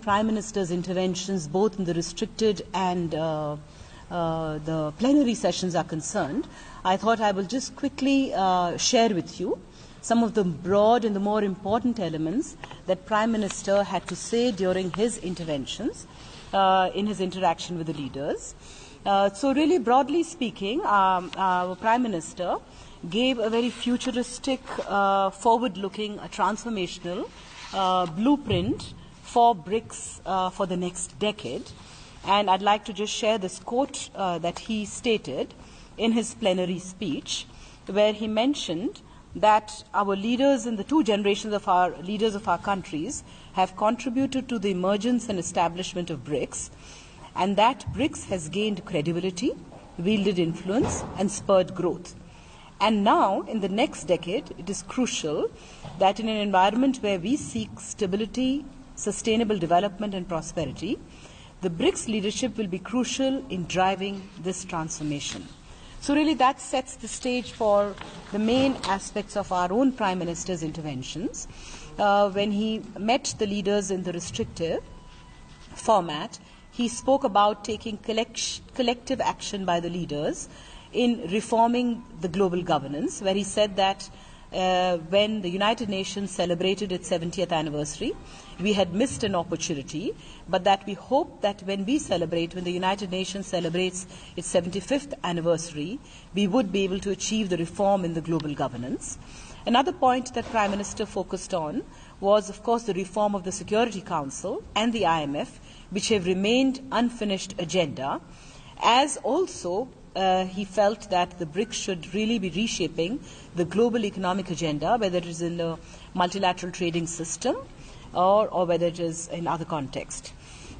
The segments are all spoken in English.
Prime Minister's interventions, both in the restricted and the plenary sessions are concerned, I thought I will just quickly share with you some of the broad and the more important elements that Prime Minister had to say during his interventions in his interaction with the leaders. So really, broadly speaking, our Prime Minister gave a very futuristic, forward-looking, transformational blueprint for BRICS for the next decade. And I'd like to just share this quote that he stated in his plenary speech, where he mentioned that our leaders in the two generations of our leaders of our countries have contributed to the emergence and establishment of BRICS, and that BRICS has gained credibility, wielded influence, and spurred growth. And now, in the next decade, it is crucial that in an environment where we seek stability, sustainable development and prosperity, the BRICS leadership will be crucial in driving this transformation. So really that sets the stage for the main aspects of our own Prime Minister's interventions. When he met the leaders in the restrictive format, he spoke about taking collective action by the leaders in reforming the global governance, where he said that when the United Nations celebrated its 70th anniversary, we had missed an opportunity, but that we hope that when we celebrate, when the United Nations celebrates its 75th anniversary, we would be able to achieve the reform in the global governance. Another point that Prime Minister focused on was, of course, the reform of the Security Council and the IMF, which have remained unfinished agenda, as also he felt that the BRICS should really be reshaping the global economic agenda, whether it is in the multilateral trading system or whether it is in other contexts.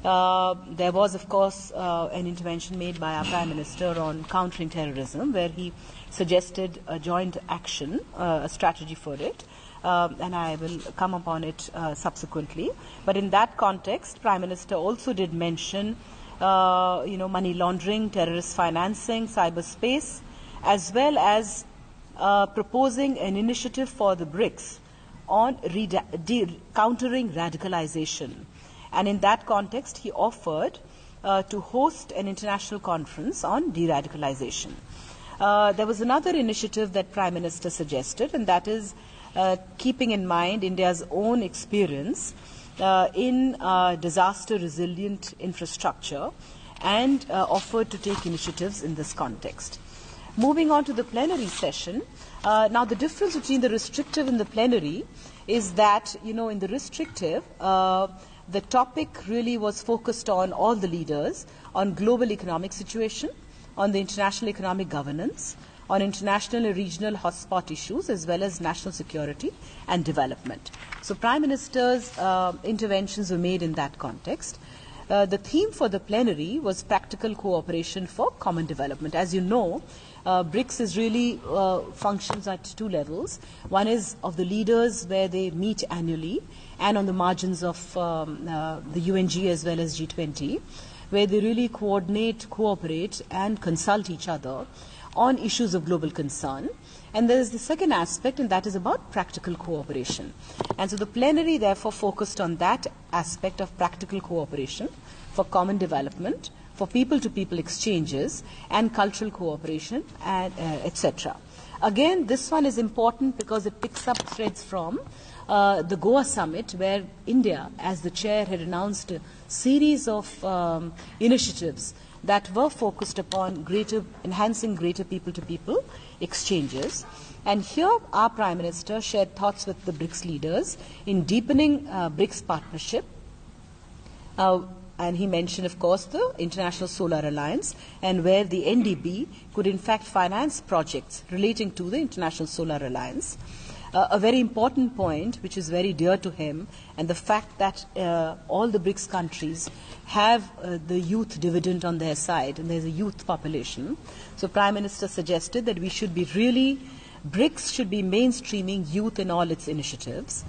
There was, of course, an intervention made by our Prime Minister on countering terrorism, where he suggested a joint action, a strategy for it, and I will come upon it subsequently. But in that context, Prime Minister also did mention money laundering, terrorist financing, cyberspace, as well as proposing an initiative for the BRICS on countering radicalization. And in that context, he offered to host an international conference on de-radicalization. There was another initiative that Prime Minister suggested, and that is keeping in mind India's own experience in disaster-resilient infrastructure, and offered to take initiatives in this context. Moving on to the plenary session, now the difference between the restrictive and the plenary is that, in the restrictive, the topic really was focused on all the leaders, on global economic situation, on the international economic governance, on international and regional hotspot issues, as well as national security and development. So Prime Minister's interventions were made in that context. The theme for the plenary was practical cooperation for common development. As you know, BRICS is really functions at two levels. One is of the leaders, where they meet annually, and on the margins of the UNG as well as G20, where they really coordinate, cooperate, and consult each other on issues of global concern. And there is the second aspect, and that is about practical cooperation. And so the plenary therefore focused on that aspect of practical cooperation for common development, for people-to-people exchanges, and cultural cooperation, and etc. Again, this one is important because it picks up threads from the Goa summit, where India, as the chair, had announced a series of initiatives that were focused upon enhancing greater people-to-people exchanges. And here our Prime Minister shared thoughts with the BRICS leaders in deepening BRICS partnership. And he mentioned, of course, the International Solar Alliance, and where the NDB could in fact finance projects relating to the International Solar Alliance. A very important point, which is very dear to him, and the fact that all the BRICS countries have the youth dividend on their side, and there's a youth population. So Prime Minister suggested that we should be BRICS should be mainstreaming youth in all its initiatives.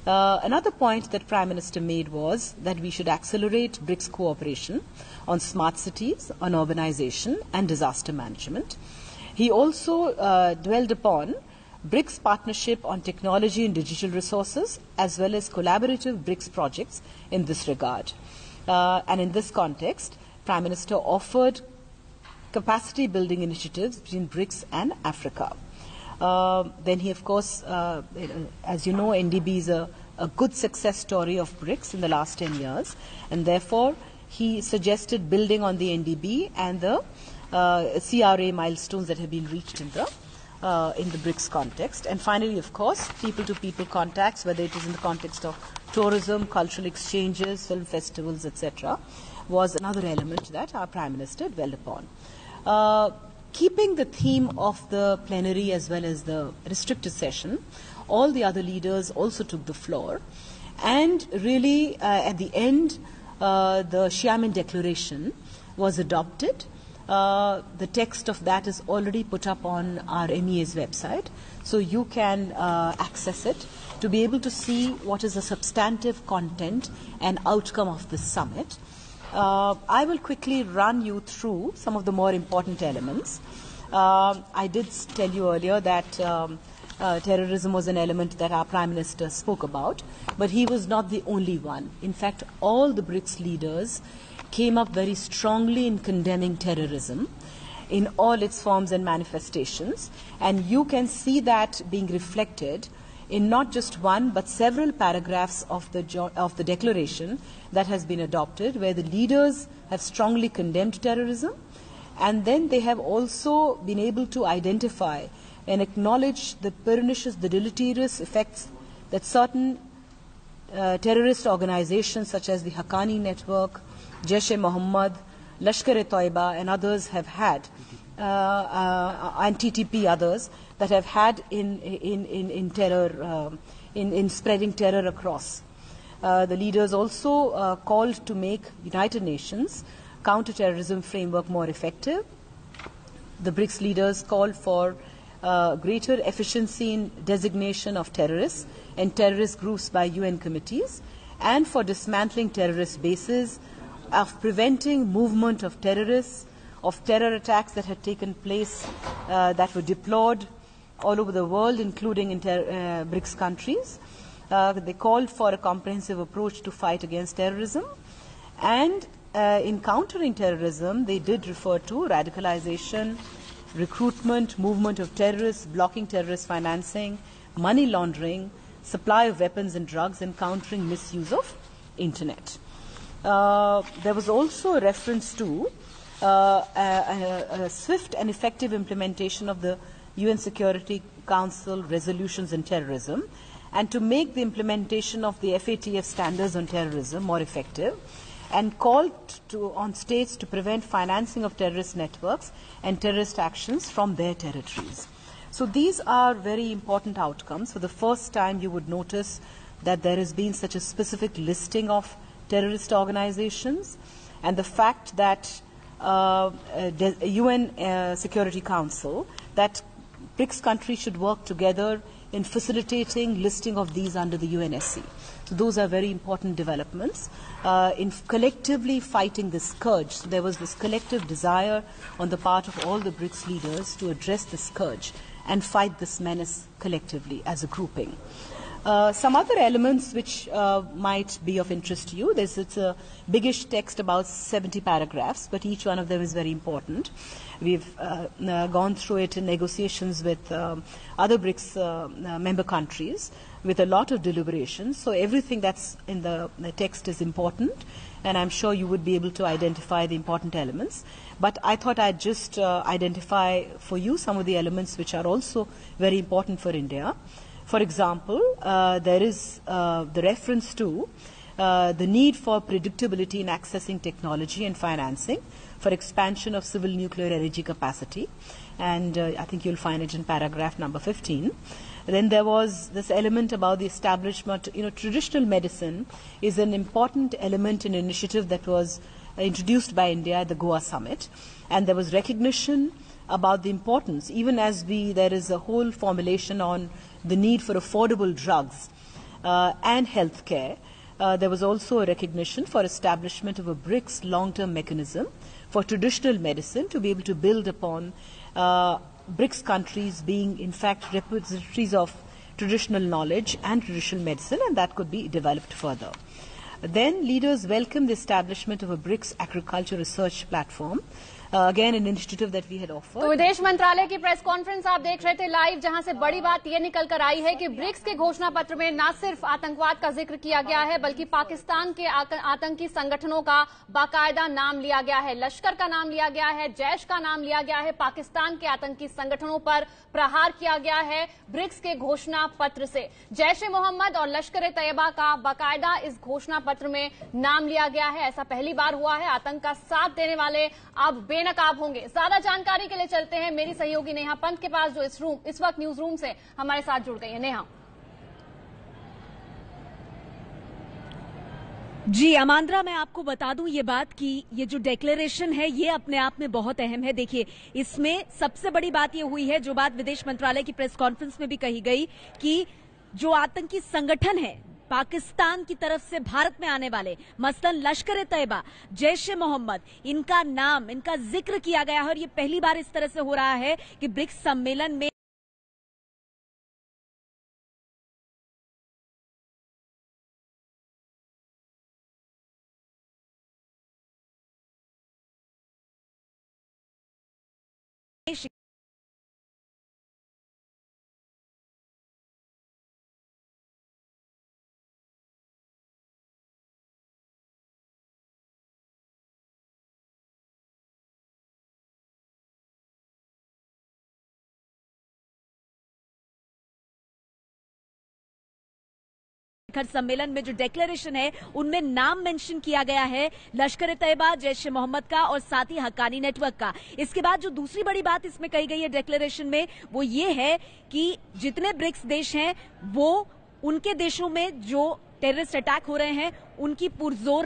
Another point that Prime Minister made was that we should accelerate BRICS cooperation on smart cities, on urbanization, and disaster management. He also dwelled upon BRICS partnership on technology and digital resources, as well as collaborative BRICS projects in this regard. And in this context, Prime Minister offered capacity building initiatives between BRICS and Africa. Then he, of course, as you know, NDB is a good success story of BRICS in the last 10 years, and therefore he suggested building on the NDB and the CRA milestones that have been reached in the BRICS context. And finally, of course, people-to-people contacts, whether it is in the context of tourism, cultural exchanges, film festivals, etc., was another element that our Prime Minister dwelled upon. Keeping the theme of the plenary as well as the restricted session, all the other leaders also took the floor. And really, at the end, the Xiamen Declaration was adopted. The text of that is already put up on our MEA's website, so you can access it to be able to see what is the substantive content and outcome of this summit. I will quickly run you through some of the more important elements. I did tell you earlier that terrorism was an element that our Prime Minister spoke about, but he was not the only one. In fact, all the BRICS leaders came up very strongly in condemning terrorism in all its forms and manifestations, and you can see that being reflected in not just one but several paragraphs of the declaration that has been adopted, where the leaders have strongly condemned terrorism, and then they have also been able to identify and acknowledge the pernicious, the deleterious effects that certain terrorist organizations such as the Haqqani Network, Jaish-e-Mohammed, Lashkar-e-Toiba and others have had, and TTP others, that have had in terror, in spreading terror across. The leaders also called to make United Nations counter-terrorism framework more effective. The BRICS leaders called for greater efficiency in designation of terrorists and terrorist groups by UN committees, and for dismantling terrorist bases, of preventing movement of terrorists, of terror attacks that had taken place that were deplored all over the world, including in BRICS countries. They called for a comprehensive approach to fight against terrorism. And in countering terrorism, they did refer to radicalization, recruitment, movement of terrorists, blocking terrorist financing, money laundering, supply of weapons and drugs, and countering misuse of internet. There was also a reference to a swift and effective implementation of the UN Security Council resolutions on terrorism, and to make the implementation of the FATF standards on terrorism more effective, and called on states to prevent financing of terrorist networks and terrorist actions from their territories. So these are very important outcomes. For the first time, you would notice that there has been such a specific listing of terrorist organizations, and the fact that the UN Security Council, that BRICS countries should work together in facilitating listing of these under the UNSC. So those are very important developments in collectively fighting this scourge. So there was this collective desire on the part of all the BRICS leaders to address the scourge and fight this menace collectively as a grouping. Some other elements which might be of interest to you. It's a biggish text, about 70 paragraphs, but each one of them is very important. We've gone through it in negotiations with other BRICS member countries with a lot of deliberations. So everything that's in the text is important, and I'm sure you would be able to identify the important elements. But I thought I'd just identify for you some of the elements which are also very important for India. For example, there is the reference to the need for predictability in accessing technology and financing for expansion of civil nuclear energy capacity, and I think you'll find it in paragraph number 15. Then there was this element about the establishment. Traditional medicine is an important element in an initiative that was introduced by India at the Goa summit, and there was recognition about the importance, even as there is a whole formulation on the need for affordable drugs and health care. There was also a recognition for establishment of a BRICS long-term mechanism for traditional medicine to be able to build upon BRICS countries being in fact repositories of traditional knowledge and traditional medicine, and that could be developed further. Then leaders welcomed the establishment of a BRICS agriculture research platform. Again, an initiative that we had offered. तो विदेश मंत्रालय की press conference आप देख रहे थे live, जहां से बड़ी बात यह निकल कर आई है कि ब्रिक्स के घोषणा पत्र में न सिर्फ आतंकवाद का जिक्र किया गया है, बल्कि पाकिस्तान के आतंकी संगठनों का बाकायदा नाम लिया गया है। लश्कर का नाम लिया गया है, जैश का नाम लिया गया है। पाकिस्तान के आतंकी संगठनों पर प्रहार किया गया है ब्रिक्स के घोषणा पत्र से। जैश ए मोहम्मद और लश्कर ए तैयबा का बाकायदा इस घोषणा पत्र में नाम लिया गया है। ऐसा पहली बार हुआ है। आतंक का साथ देने वाले अब बेनकाब होंगे। ज्यादा जानकारी के लिए चलते हैं मेरी सहयोगी नेहा पंत के पास, जो इस वक्त न्यूज रूम से हमारे साथ जुड़ गई है। नेहा जी अमांद्रा, मैं आपको बता दूं ये बात कि ये जो डिक्लेरेशन है ये अपने आप में बहुत अहम है। देखिए, इसमें सबसे बड़ी बात ये हुई है, जो बात विदेश मंत्रालय की प्रेस कॉन्फ्रेंस में भी कही गई, कि जो आतंकी संगठन है पाकिस्तान की तरफ से भारत में आने वाले, मसलन लश्कर ए तैयबा, जैश ए मोहम्मद, इनका नाम, इनका जिक्र किया गया है। और ये पहली बार इस तरह से हो रहा है कि ब्रिक्स सम्मेलन में शिखर सम्मेलन में जो डिक्लेरेशन है उनमें नाम मेंशन किया गया है लश्कर ए तैयबा, जैश ए मोहम्मद का और साथ ही हक्कानी नेटवर्क का। इसके बाद जो दूसरी बड़ी बात इसमें कही गई है डिक्लेरेशन में, वो ये है कि जितने ब्रिक्स देश हैं वो उनके देशों में जो टेररिस्ट अटैक हो रहे हैं उनकी पुरजोर